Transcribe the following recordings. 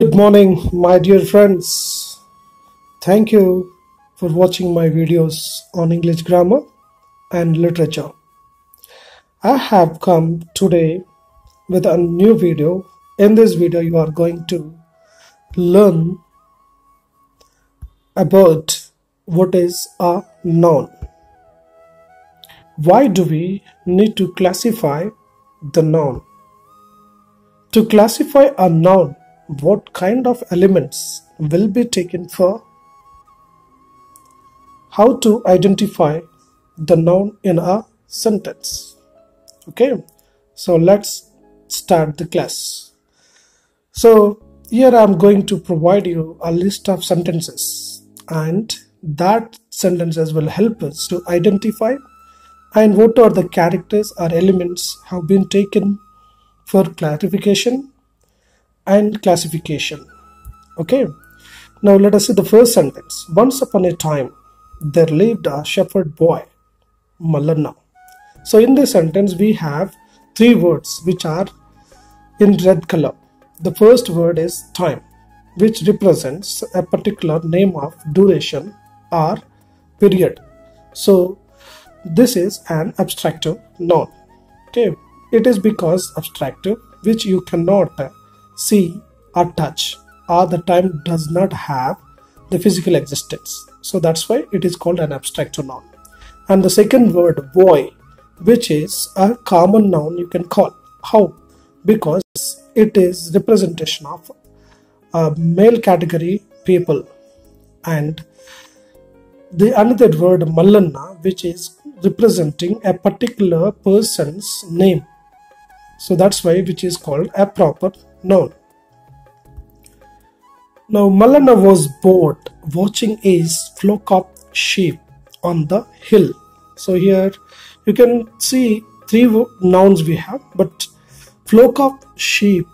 Good morning, my dear friends. Thank you for watching my videos on English grammar and literature. I have come today with a new video. In this video, you are going to learn about what is a noun. Why do we need to classify the noun? To classify a noun, what kind of elements will be taken for? How to identify the noun in a sentence? Okay, so let's start the class. So here I'm going to provide you a list of sentences, and that sentences will help us to identify and what are the characters or elements have been taken for clarification and classification. Okay, now let us see the first sentence. Once upon a time there lived a shepherd boy, Malana. So in this sentence we have three words which are in red color. The first word is time, which represents a particular name of duration or period. So this is an abstractive noun. Okay, it is because abstractive, which you cannot see or touch, or the time does not have the physical existence. So that's why it is called an abstractive noun. And the second word, boy, which is a common noun you can call. How? Because it is representation of a male category people. And the another word, Mallanna, which is representing a particular person's name. So that's why which is called a proper noun. Now Malana was bored watching a flock of sheep on the hill. So here you can see three nouns we have, but flock of sheep,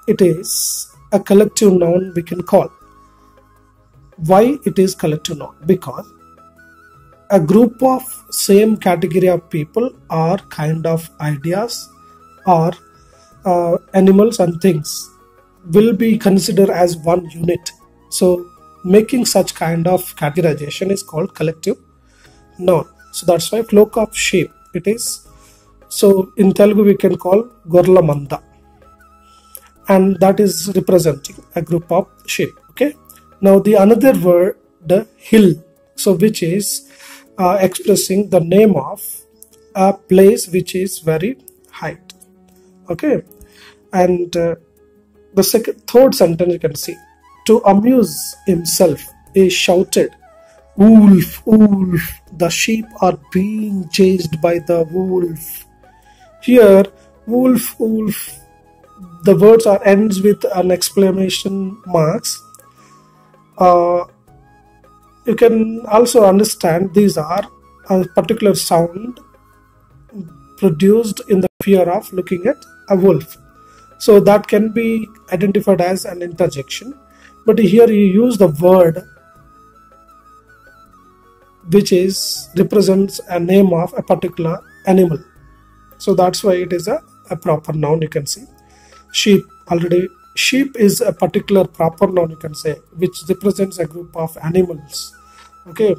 it is a collective noun we can call. Why it is collective noun? Because a group of same category of people or kind of ideas or animals and things will be considered as one unit. So making such kind of categorization is called collective noun. So that's why flock of sheep it is. So in Telugu we can call Gorla Manda, and that is representing a group of sheep. Okay, now the another word, the hill, so which is expressing the name of a place which is very high. Okay, and the third sentence you can see, to amuse himself he shouted, wolf, wolf, the sheep are being chased by the wolf. Here wolf, wolf, the words are ends with an exclamation marks. You can also understand these are a particular sound produced in the fear of looking at a wolf. So that can be identified as an interjection, but here you use the word which is represents a name of a particular animal. So that's why it is a proper noun. You can see sheep, already sheep is a particular proper noun you can say, which represents a group of animals. Okay,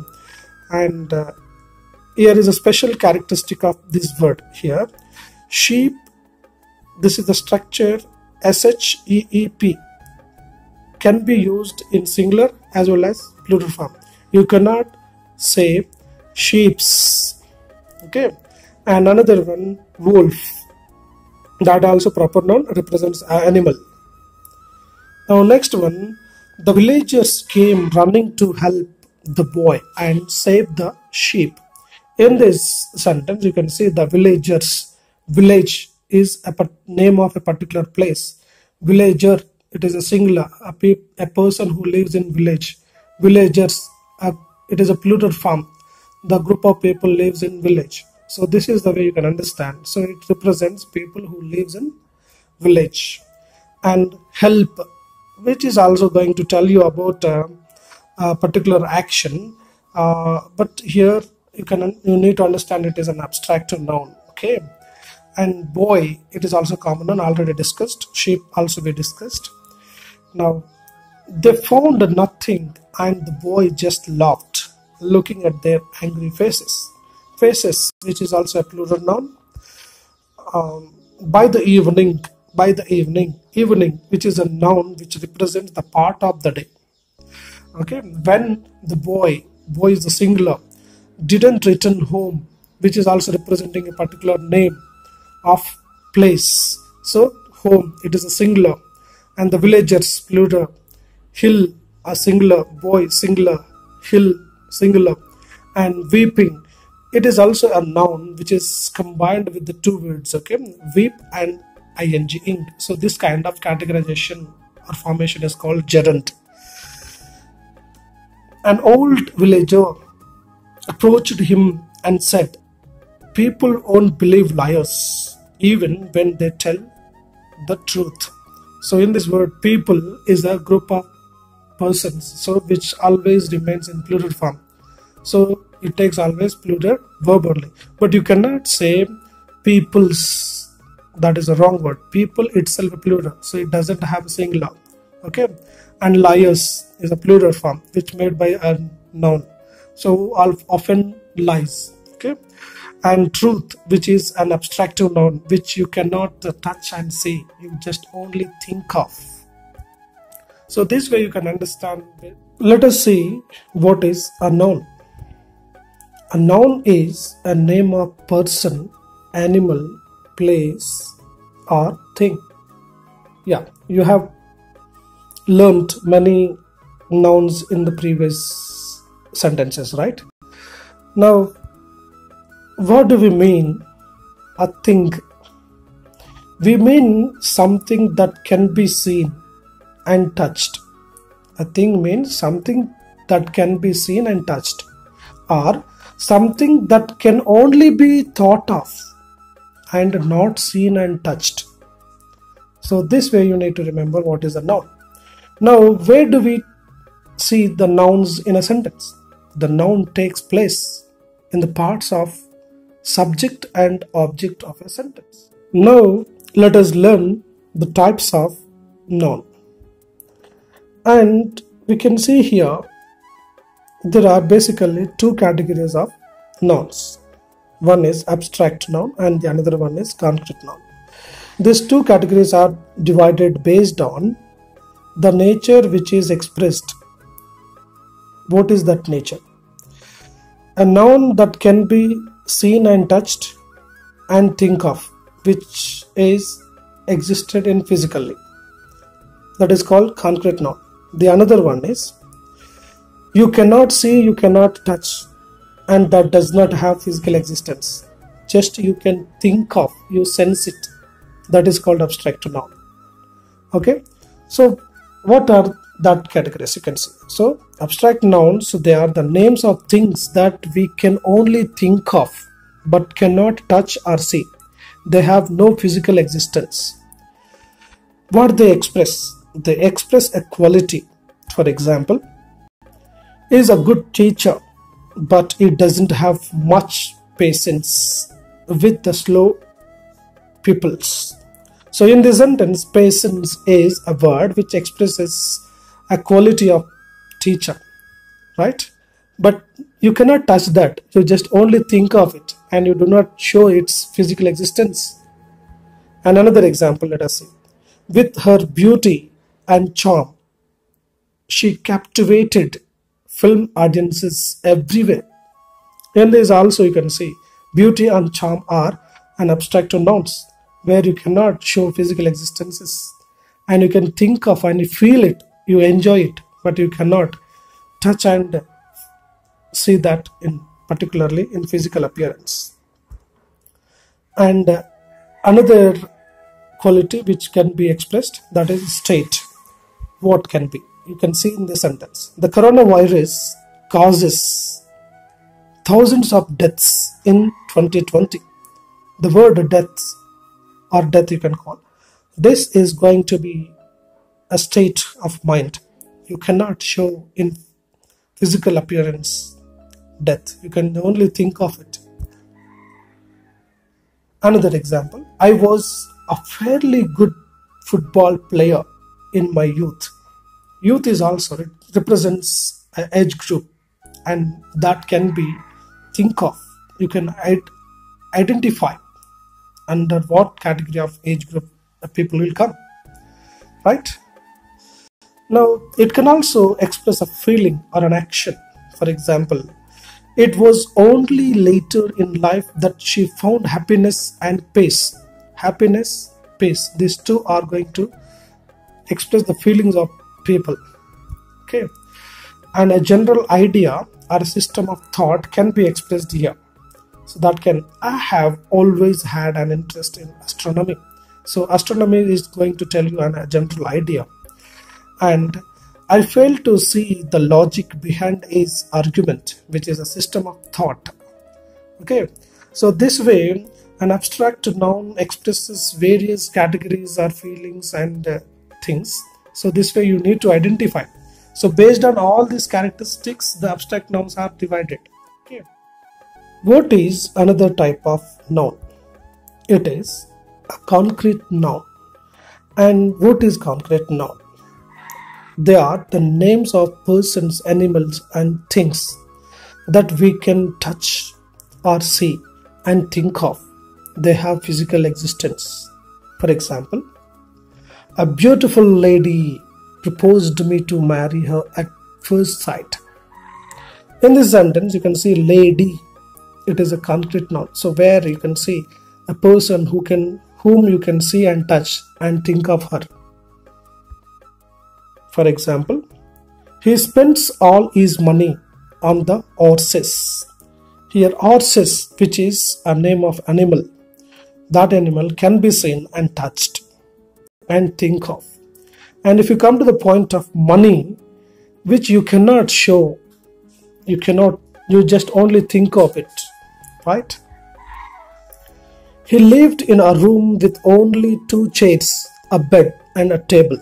and here is a special characteristic of this word here, sheep. This is the structure SHEEP, can be used in singular as well as plural form. You cannot say sheeps. Okay, and another one, wolf, that also proper noun, represents an animal. Now next one, the villagers came running to help the boy and save the sheep. In this sentence you can see the villagers, village is a name of a particular place. Villager, it is a singular, a person who lives in village. Villagers, it is a plural form, the group of people lives in village. So this is the way you can understand. So it represents people who lives in village. And help, which is also going to tell you about a particular action, but here you need to understand it is an abstract noun. Okay, and boy, it is also common noun, already discussed. Sheep also we discussed. Now They found nothing and the boy just laughed, looking at their angry faces. Faces, which is also a plural noun. By the evening, evening, which is a noun which represents the part of the day. Okay, when the boy is the singular, didn't return home, which is also representing a particular name of place. So home, it is a singular, and the villagers plural, hill a singular, boy singular, hill singular, and weeping, it is also a noun which is combined with the two words, okay, weep and ing. So this kind of categorization or formation is called gerund. An old villager approached him and said, "People won't believe liars even when they tell the truth." So in this word, people is a group of persons, so which always remains in plural form. So it takes always plural verbally. But you cannot say peoples. That is a wrong word. People itself a plural, so it doesn't have a singular. Okay, and liars is a plural form which made by a noun, so often lies. Okay, and truth, which is an abstractive noun which you cannot touch and see, you just only think of. So this way you can understand. Let us see what is a noun. A noun is a name of person, animal, place or thing. Yeah, you have learned many nouns in the previous sentences, right? Now, what do we mean a thing? We mean something that can be seen and touched. A thing means something that can be seen and touched, or something that can only be thought of and not seen and touched. So this way you need to remember what is a noun. Now, where do we see the nouns in a sentence? The noun takes place in the parts of subject and object of a sentence. Now, let us learn the types of noun. And we can see here there are basically two categories of nouns. One is abstract noun and the another one is concrete noun. These two categories are divided based on the nature which is expressed. What is that nature? A noun that can be seen and touched and think of, which is existed in physically, that is called concrete noun. The another one is you cannot see, you cannot touch, and that does not have physical existence, just you can think of, you sense it, that is called abstract noun. Okay, so what are that categories? You can see, so abstract nouns, they are the names of things that we can only think of but cannot touch or see. They have no physical existence. What they express? They express a quality. For example, is a good teacher, but it doesn't have much patience with the slow pupils. So in this sentence, patience is a word which expresses a quality of teacher, right? But you cannot touch that. You just only think of it and you do not show its physical existence. And another example, let us see. With her beauty and charm, she captivated film audiences everywhere. And there is also, you can see, beauty and charm are an abstract nouns where you cannot show physical existences and you can think of and you feel it, you enjoy it, but you cannot touch and see that in particularly in physical appearance. And another quality which can be expressed, that is state. What can be? You can see in the sentence. The coronavirus causes thousands of deaths in 2020. The word deaths or death you can call. This is going to be a state of mind. You cannot show in physical appearance death. You can only think of it. Another example. I was a fairly good football player in my youth. Youth is also, it represents an age group, and that can be think of, you can identify under what category of age group the people will come, right? Now it can also express a feeling or an action. For example, it was only later in life that she found happiness and peace. Happiness, peace, these two are going to express the feelings of people. Okay, and a general idea or a system of thought can be expressed here. So that can, I have always had an interest in astronomy. So astronomy is going to tell you a general idea. And I fail to see the logic behind his argument, which is a system of thought. Okay, so this way an abstract noun expresses various categories or feelings and things. So this way you need to identify. So based on all these characteristics, the abstract nouns are divided. Okay. What is another type of noun? It is a concrete noun. And what is concrete noun? They are the names of persons, animals and things that we can touch or see and think of. They have physical existence. For example, a beautiful lady proposed me to marry her at first sight. In this sentence, you can see lady. It is a concrete noun. So where you can see a person whom you can see and touch and think of her. For example, he spends all his money on the horses. Here horses, which is a name of animal. That animal can be seen and touched and think of. And if you come to the point of money, which you cannot show, you just only think of it, right? He lived in a room with only 2 chairs, a bed and a table.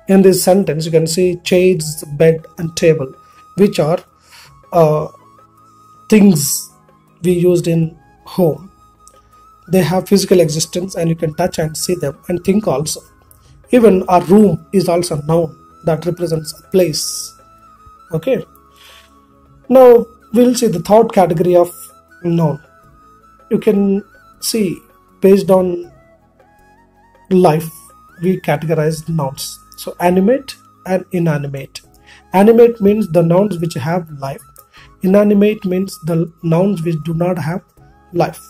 In this sentence, you can see chairs, bed and table, which are things we used in home. They have physical existence and you can touch and see them and think also. Even a room is also a noun that represents a place. Okay. Now we'll see the third category of noun. You can see based on life we categorize nouns. So animate and inanimate. Animate means the nouns which have life. Inanimate means the nouns which do not have life.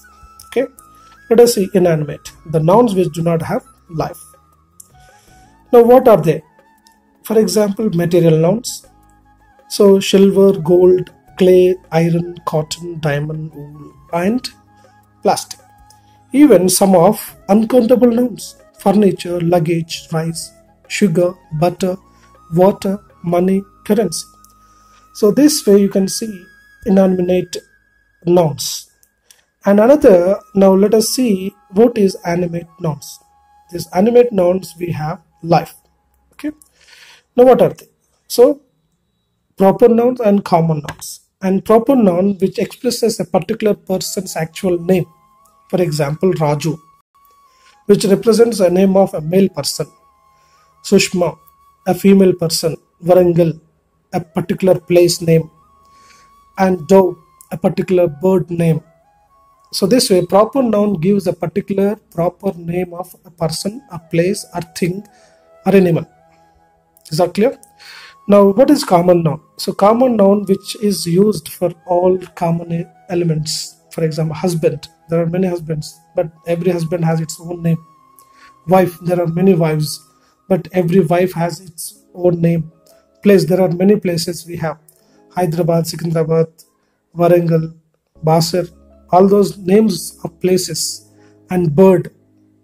Okay. Let us see inanimate, the nouns which do not have life. Now what are they? For example, material nouns. So silver, gold, clay, iron, cotton, diamond, wool and plastic. Even some of uncountable nouns. Furniture, luggage, rice, sugar, butter, water, money, currency. So this way you can see inanimate nouns. And another, now let us see what is animate nouns. These animate nouns we have life. Okay. Now what are they? So proper nouns and common nouns. And proper noun which expresses a particular person's actual name. For example, Raju, which represents a name of a male person. Sushma, a female person. Varangal, a particular place name. And Dove, a particular bird name. So this way, proper noun gives a particular proper name of a person, a place, a thing, or animal. Is that clear? Now, what is common noun? So common noun which is used for all common elements. For example, husband. There are many husbands, but every husband has its own name. Wife. There are many wives, but every wife has its own name. Place. There are many places we have. Hyderabad, Secunderabad, Warangal, Basir. All those names of places. And bird.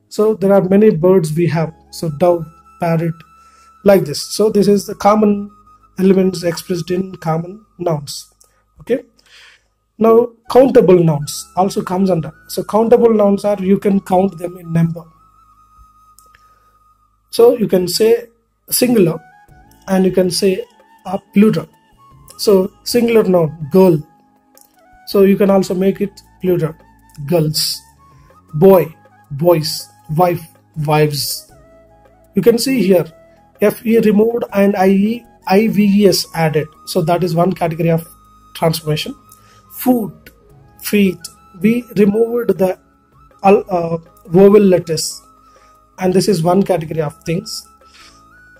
So there are many birds we have. So dove, parrot, like this. So this is the common elements expressed in common nouns. Okay. Now countable nouns also comes under. So countable nouns are, you can count them in number. So you can say singular and you can say a plural. So singular noun, girl. So you can also make it plural, girls. Boy, boys. Wife, wives. You can see here FE removed and IVES added. So that is one category of transformation. Food, feet, we removed the vowel letters, and this is one category of things.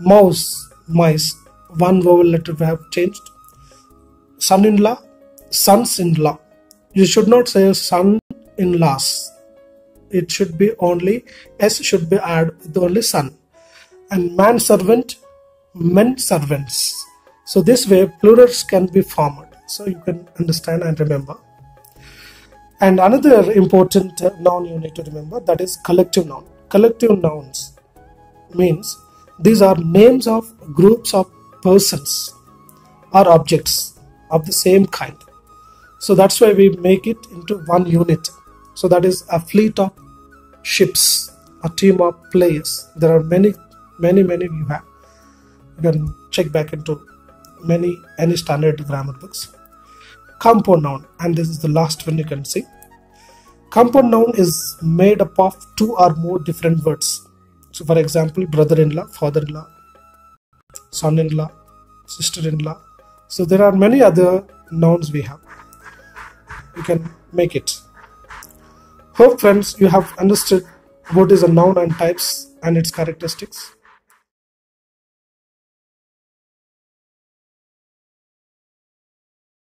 Mouse, mice, one vowel letter we have changed. Son-in-law, sons-in-law. You should not say son-in-laws. It should be only S should be added with only son. And man-servant, men-servants. So this way plurals can be formed. So you can understand and remember. And another important noun you need to remember, that is collective noun. Collective nouns means these are names of groups of persons or objects of the same kind. So that's why we make it into one unit. So that is a fleet of ships, a team of players. There are many you have. You can check back into any standard grammar books. Compound noun, and this is the last one you can see. Compound noun is made up of two or more different words. So for example, brother-in-law, father-in-law, son-in-law, sister-in-law. So there are many other nouns we have. You can make it. Hope friends you have understood what is a noun and types and its characteristics.